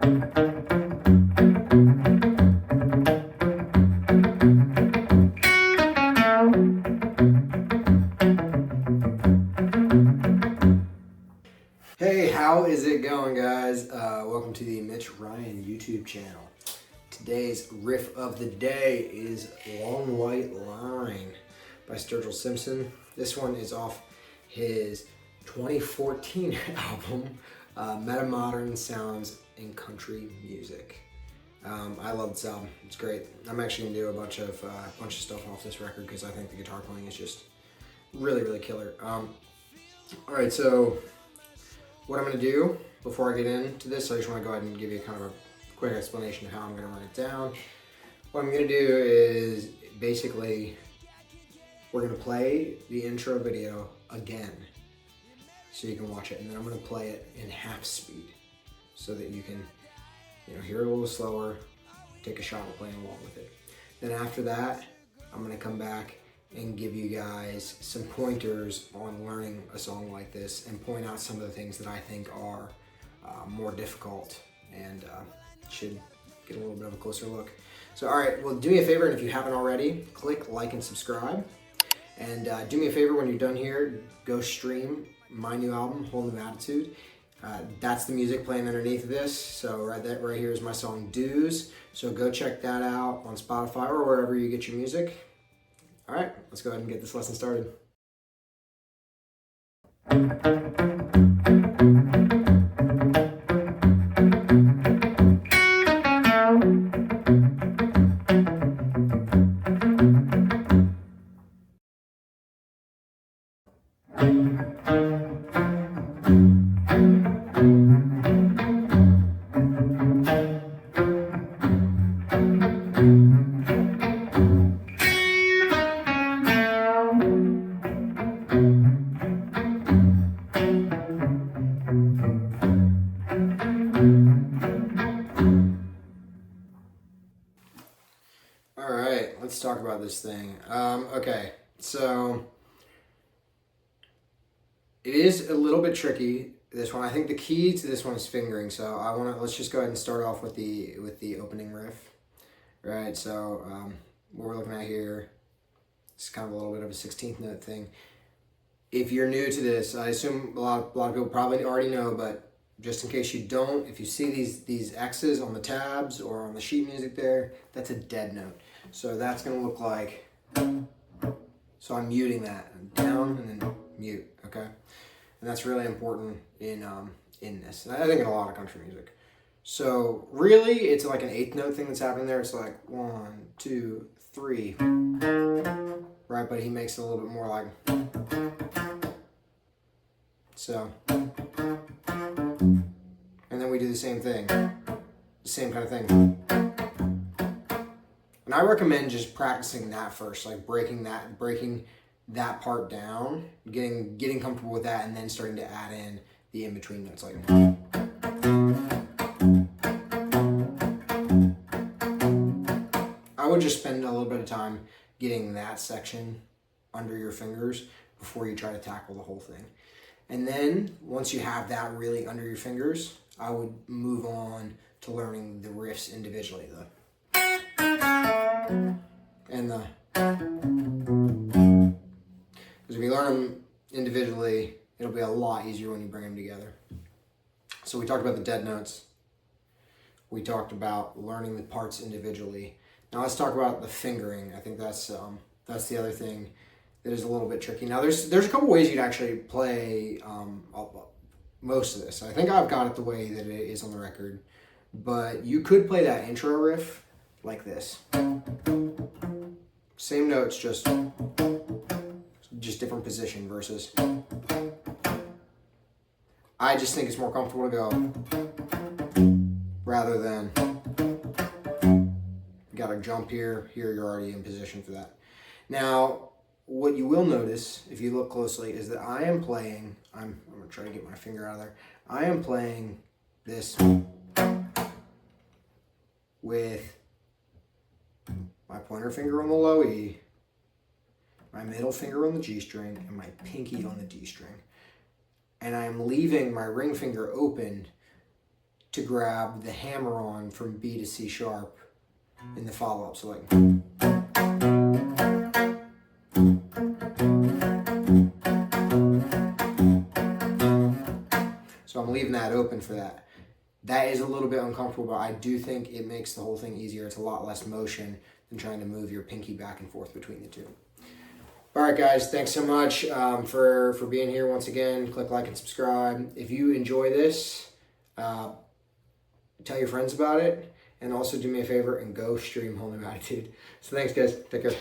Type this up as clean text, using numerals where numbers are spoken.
Hey, how is it going, guys? Welcome to the Mitch Ryan YouTube channel. Today's riff of the day is Long White Line by Sturgill Simpson. This one is off his 2014 album, Metamodern Sounds in Country Music. I love this album. It's great. I'm actually gonna do a bunch of stuff off this record because I think the guitar playing is just really killer. All right, so what I'm going to do before I get into this, I just want to go ahead and give you kind of a quick explanation of how I'm going to run it down. What I'm going to do is basically we're going to play the intro video again so you can watch it, and then I'm going to play it in half speed so that you can hear it a little slower, take a shot at playing along with it. Then after that, I'm going to come back and give you guys some pointers on learning a song like this and point out some of the things that I think are more difficult and should get a little bit of a closer look. So all right, well, do me a favor, and if you haven't already, click like and subscribe. And do me a favor, when you're done here, go stream my new album, Whole New Attitude. That's the music playing underneath this. So right here is my song Dues. So go check that out on Spotify or wherever you get your music. All right, let's go ahead and get this lesson started. Let's talk about this thing. Okay, so it is a little bit tricky, this one. I think the key to this one is fingering. So let's just go ahead and start off with the opening riff. Right, so what we're looking at here is kind of a little bit of a 16th note thing. If you're new to this, I assume a lot of people probably already know, but just in case you don't, if you see these X's on the tabs or on the sheet music there, that's a dead note. So that's going to look like, so I'm muting that, down and then mute, okay? And that's really important in this, and I think in a lot of country music. So really, it's like an 8th note thing that's happening there. It's like 1, 2, 3, right? But he makes it a little bit more like, so. And then we do the same thing, the same kind of thing. And I recommend just practicing that first, like breaking that part down, getting comfortable with that, and then starting to add in the in-between notes. Like, I would just spend a little bit of time getting that section under your fingers before you try to tackle the whole thing. And then once you have that really under your fingers, I would move on to learning the riffs individually, and because if you learn them individually, it'll be a lot easier when you bring them together. So we talked about the dead notes. We talked about learning the parts individually. Now let's talk about the fingering. I think that's the other thing that is a little bit tricky. Now there's a couple ways you can actually play most of this. I think I've got it the way that it is on the record, but you could play that intro riff like this. Same notes, just different position versus. I just think it's more comfortable to go rather than you gotta jump here. Here you're already in position for that. Now, what you will notice if you look closely is that I am playing. I'm gonna try to get my finger out of there. I am playing this with my pointer finger on the low E, my middle finger on the G string, and my pinky on the D string. And I am leaving my ring finger open to grab the hammer on from B to C sharp in the follow-up. So like, so I'm leaving that open for that. That is a little bit uncomfortable, but I do think it makes the whole thing easier. It's a lot less motion than trying to move your pinky back and forth between the two. All right, guys, thanks so much for being here once again. Click like and subscribe. If you enjoy this, tell your friends about it. And also do me a favor and go stream Whole New Attitude. So thanks, guys. Take care.